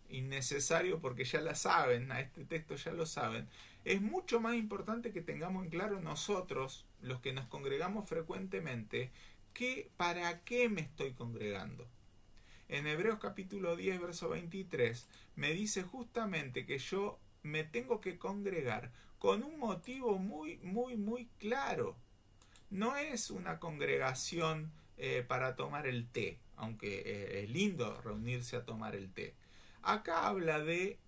innecesario porque ya la saben, a este texto ya lo saben. Es mucho más importante que tengamos en claro nosotros, los que nos congregamos frecuentemente, que para qué me estoy congregando. En Hebreos capítulo 10, verso 23, me dice justamente que yo me tengo que congregar con un motivo muy, muy, muy claro. No es una congregación para tomar el té, aunque es lindo reunirse a tomar el té. Acá habla de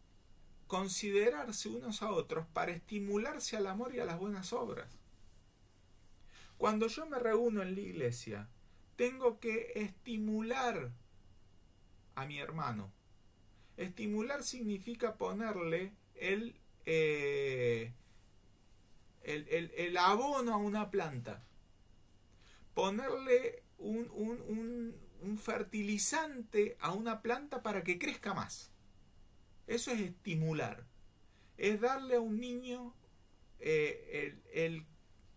considerarse unos a otros para estimularse al amor y a las buenas obras. Cuando yo me reúno en la iglesia, tengo que estimular a mi hermano. Estimular significa ponerle el abono a una planta. Ponerle un fertilizante a una planta para que crezca más. Eso es estimular. Es darle a un niño el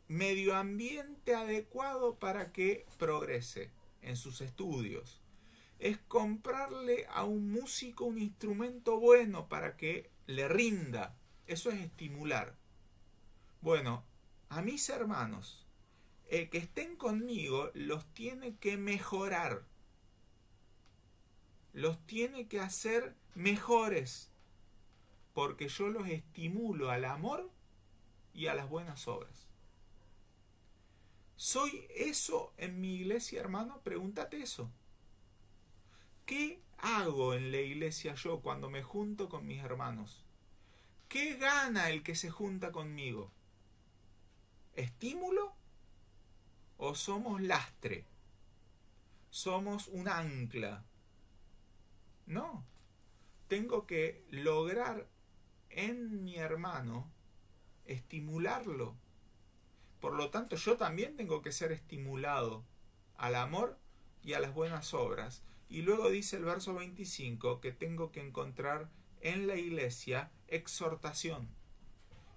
medio ambiente adecuado para que progrese en sus estudios. Es comprarle a un músico un instrumento bueno para que le rinda. Eso es estimular. Bueno, a mis hermanos que estén conmigo los tiene que mejorar. Los tiene que hacer mejores. Porque yo los estimulo al amor y a las buenas obras. ¿Soy eso en mi iglesia, hermano? Pregúntate eso. ¿Qué hago en la iglesia yo cuando me junto con mis hermanos? ¿Qué gana el que se junta conmigo? ¿Estímulo? ¿O somos lastre? ¿Somos un ancla? No. Tengo que lograr en mi hermano estimularlo. Por lo tanto, yo también tengo que ser estimulado al amor y a las buenas obras. Y luego dice el verso 25 que tengo que encontrar en la iglesia exhortación.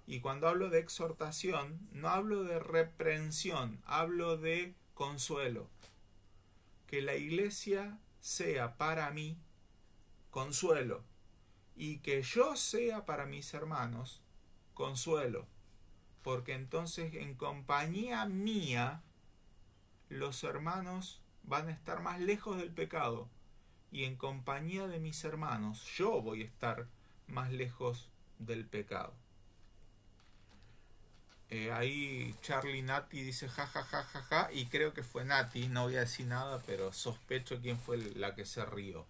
Y cuando hablo de exhortación, no hablo de reprensión, hablo de consuelo. Que la iglesia sea para mí consuelo y que yo sea para mis hermanos consuelo. Porque entonces en compañía mía los hermanos van a estar más lejos del pecado y en compañía de mis hermanos yo voy a estar más lejos del pecado. Ahí Charlie Nati dice ja ja ja ja ja, y creo que fue Nati, no voy a decir nada, pero sospecho quién fue la que se rió.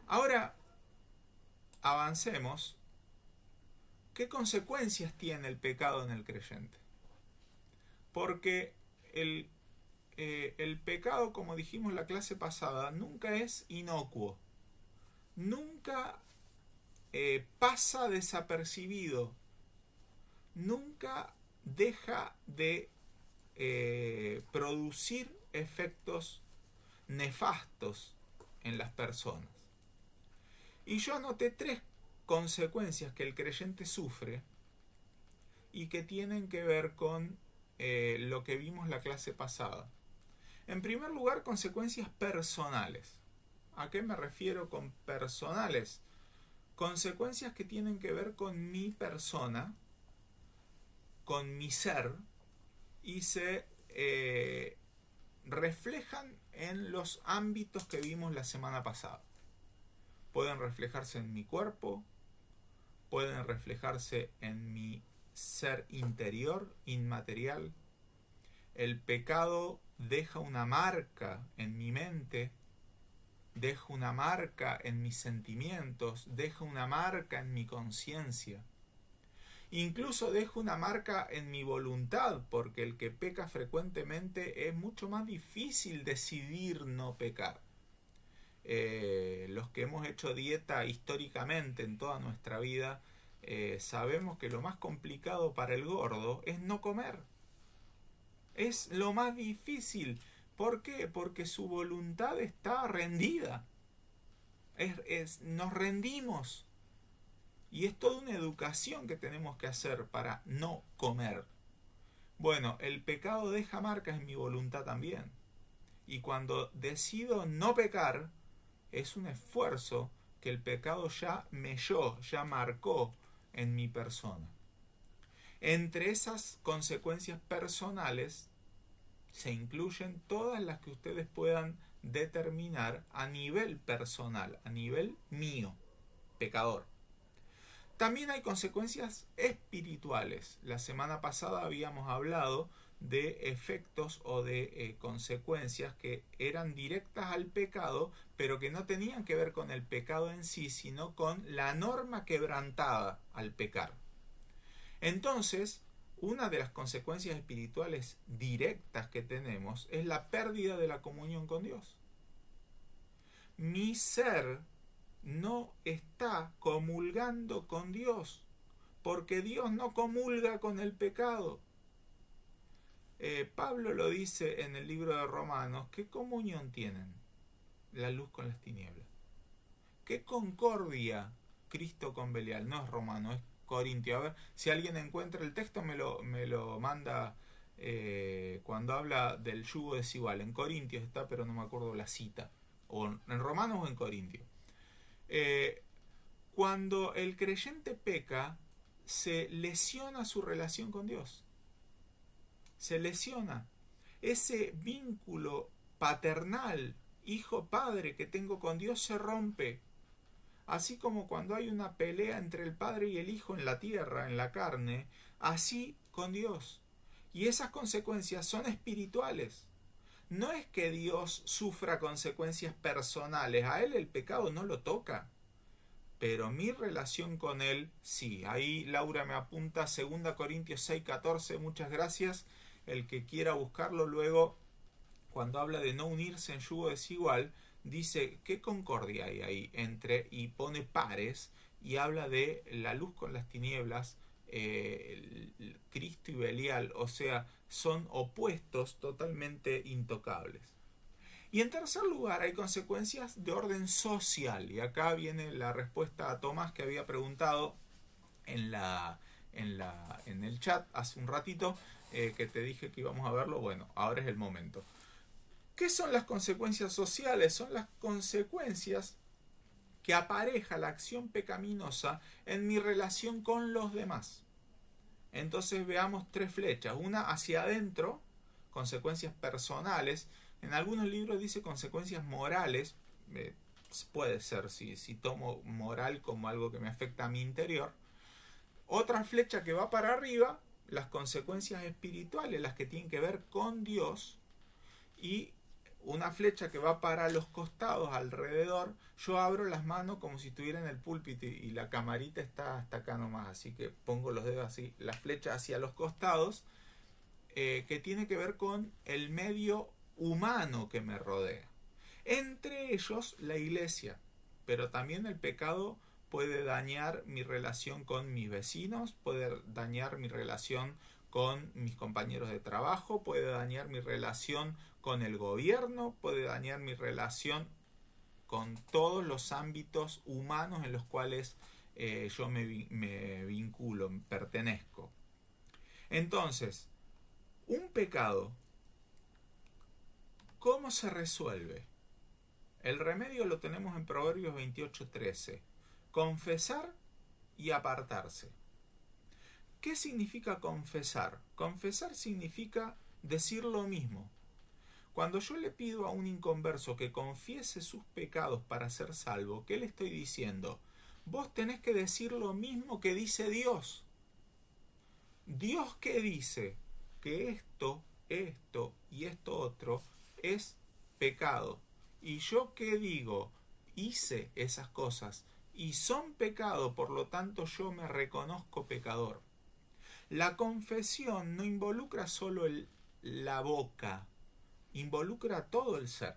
Ahora avancemos. ¿Qué consecuencias tiene el pecado en el creyente? Porque el el pecado, como dijimos la clase pasada, nunca es inocuo, nunca pasa desapercibido, nunca deja de producir efectos nefastos en las personas. Y yo anoté 3 consecuencias que el creyente sufre y que tienen que ver con lo que vimos la clase pasada. En primer lugar, consecuencias personales. ¿A qué me refiero con personales? Consecuencias que tienen que ver con mi persona, con mi ser, y se reflejan en los ámbitos que vimos la semana pasada. Pueden reflejarse en mi cuerpo, pueden reflejarse en mi ser interior, inmaterial. El pecado deja una marca en mi mente, deja una marca en mis sentimientos, deja una marca en mi conciencia. Incluso deja una marca en mi voluntad, porque el que peca frecuentemente es mucho más difícil decidir no pecar. Los que hemos hecho dieta históricamente en toda nuestra vida, sabemos que lo más complicado para el gordo es no comer. Es lo más difícil. ¿Por qué? Porque su voluntad está rendida. Nos rendimos. Y es toda una educación que tenemos que hacer para no comer. Bueno, el pecado deja marcas en mi voluntad también. Y cuando decido no pecar, es un esfuerzo que el pecado ya melló, ya marcó en mi persona. Entre esas consecuencias personales se incluyen todas las que ustedes puedan determinar a nivel personal, a nivel mío, pecador. También hay consecuencias espirituales. La semana pasada habíamos hablado de efectos o de consecuencias que eran directas al pecado, pero que no tenían que ver con el pecado en sí, sino con la norma quebrantada al pecar. Entonces, una de las consecuencias espirituales directas que tenemos es la pérdida de la comunión con Dios. Mi ser no está comulgando con Dios, porque Dios no comulga con el pecado. Pablo lo dice en el libro de Romanos. ¿Qué comunión tienen la luz con las tinieblas? ¿Qué concordia Cristo con Belial? No es Romano, es Corintio. A ver, si alguien encuentra el texto me lo manda cuando habla del yugo desigual. En Corintios está, pero no me acuerdo la cita. O en Romanos o en Corintios. Cuando el creyente peca, se lesiona su relación con Dios. Se lesiona. Ese vínculo paternal, hijo-padre que tengo con Dios se rompe. Así como cuando hay una pelea entre el padre y el hijo en la tierra, en la carne, así con Dios. Y esas consecuencias son espirituales. No es que Dios sufra consecuencias personales, a Él el pecado no lo toca. Pero mi relación con Él, sí. Ahí Laura me apunta 2 Corintios 6:14, muchas gracias. El que quiera buscarlo luego, cuando habla de no unirse en yugo desigual, dice qué concordia hay ahí entre, y pone pares, y habla de la luz con las tinieblas, Cristo y Belial, o sea, son opuestos totalmente intocables. Y en tercer lugar hay consecuencias de orden social, y acá viene la respuesta a Tomás que había preguntado en el chat hace un ratito, que te dije que íbamos a verlo. Bueno, ahora es el momento. ¿Qué son las consecuencias sociales? Son las consecuencias que apareja la acción pecaminosa en mi relación con los demás. Entonces veamos 3 flechas. Una hacia adentro, consecuencias personales. En algunos libros dice consecuencias morales. Puede ser, si tomo moral como algo que me afecta a mi interior. Otra flecha que va para arriba, las consecuencias espirituales, las que tienen que ver con Dios. Y una flecha que va para los costados, alrededor. Yo abro las manos como si estuviera en el púlpito y la camarita está hasta acá nomás, así que pongo los dedos así, la flecha hacia los costados, que tiene que ver con el medio humano que me rodea. Entre ellos la iglesia, pero también el pecado puede dañar mi relación con mis vecinos, puede dañar mi relación con mis compañeros de trabajo, puede dañar mi relación con el gobierno, puede dañar mi relación con todos los ámbitos humanos en los cuales yo me vinculo, pertenezco. Entonces, un pecado, ¿cómo se resuelve? El remedio lo tenemos en Proverbios 28:13. Confesar y apartarse. ¿Qué significa confesar? Confesar significa decir lo mismo. Cuando yo le pido a un inconverso que confiese sus pecados para ser salvo, ¿qué le estoy diciendo? Vos tenés que decir lo mismo que dice Dios. ¿Dios qué dice? Que esto y esto otro es pecado. ¿Y yo qué digo? Hice esas cosas y son pecado, por lo tanto yo me reconozco pecador. La confesión no involucra solo la boca, involucra todo el ser.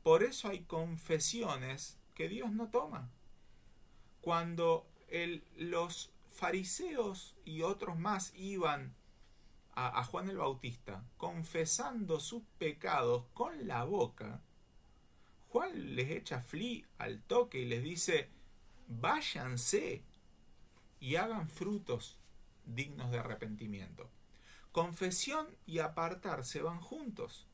Por eso hay confesiones que Dios no toma. Cuando los fariseos y otros más iban a Juan el Bautista confesando sus pecados con la boca, Juan les echa fli al toque y les dice: váyanse y hagan frutos dignos de arrepentimiento. Confesión y apartarse van juntos.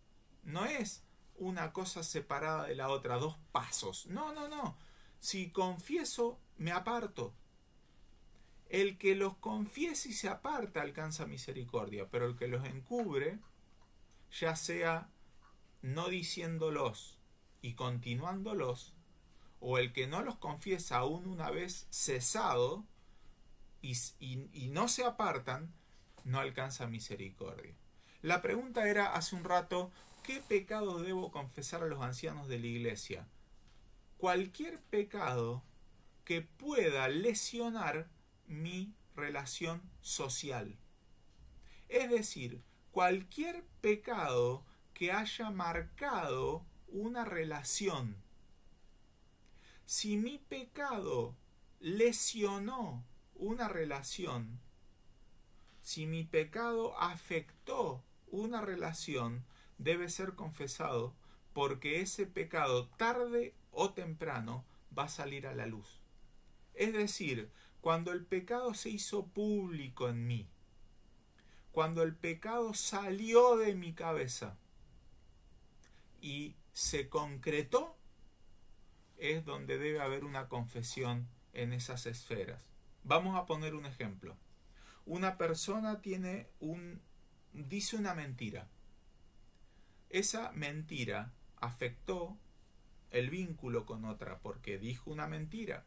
No es una cosa separada de la otra, dos pasos. No, no, no. Si confieso, me aparto. El que los confiese y se aparta alcanza misericordia, pero el que los encubre, ya sea no diciéndolos y continuándolos, o el que no los confiesa aún una vez cesado y no se apartan, no alcanza misericordia. La pregunta era hace un rato: ¿qué pecado debo confesar a los ancianos de la iglesia? Cualquier pecado que pueda lesionar mi relación social. Es decir, cualquier pecado que haya marcado una relación. Si mi pecado lesionó una relación, si mi pecado afectó una relación, debe ser confesado, porque ese pecado tarde o temprano va a salir a la luz. Es decir, cuando el pecado se hizo público en mí, cuando el pecado salió de mi cabeza y se concretó, es donde debe haber una confesión en esas esferas. Vamos a poner un ejemplo. Una persona dice una mentira. Esa mentira afectó el vínculo con otra porque dijo una mentira.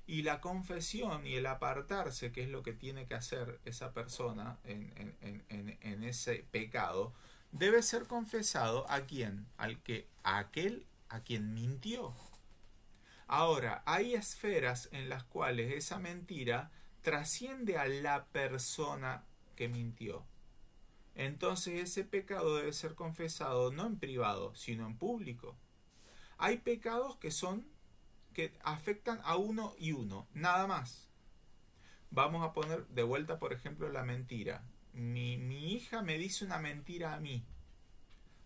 Y la confesión y el apartarse, que es lo que tiene que hacer esa persona en ese pecado, debe ser confesado ¿a quién? A aquel a quien mintió. Ahora, hay esferas en las cuales esa mentira trasciende a la persona que mintió. Entonces ese pecado debe ser confesado no en privado, sino en público. Hay pecados que afectan a uno y uno, nada más. Vamos a poner de vuelta, por ejemplo, la mentira. Mi hija me dice una mentira a mí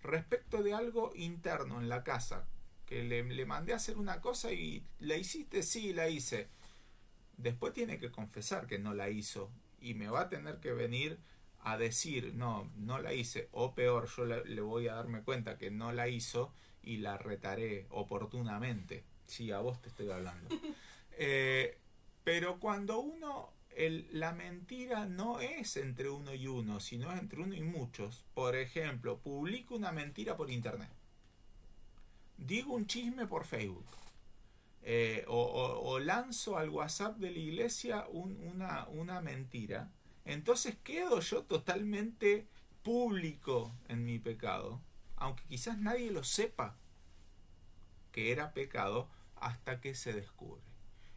respecto de algo interno en la casa, que le mandé a hacer una cosa y ¿la hiciste? Sí, la hice. Después tiene que confesar que no la hizo y me va a tener que venir a decir: no la hice, o peor, yo le voy a darme cuenta que no la hizo y la retaré oportunamente. Sí, a vos te estoy hablando. Pero cuando la mentira no es entre uno y uno, sino es entre uno y muchos. Por ejemplo, publico una mentira por internet, digo un chisme por Facebook, o lanzo al WhatsApp de la iglesia una mentira. Entonces quedo yo totalmente público en mi pecado, aunque quizás nadie lo sepa que era pecado hasta que se descubre.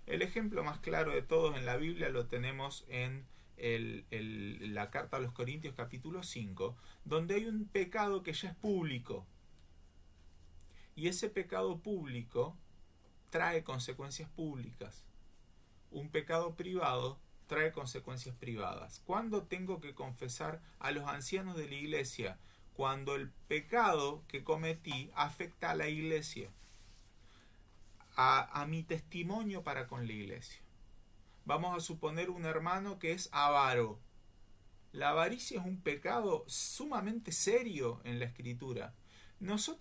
El ejemplo más claro de todos en la Biblia lo tenemos en la carta a los Corintios capítulo 5, donde hay un pecado que ya es público, Y ese pecado público trae consecuencias públicas. Un pecado privado trae consecuencias privadas. ¿Cuándo tengo que confesar a los ancianos de la iglesia? Cuando el pecado que cometí afecta a la iglesia, a mi testimonio para con la iglesia. Vamos a suponer un hermano que es avaro. La avaricia es un pecado sumamente serio en la Escritura. Nosotros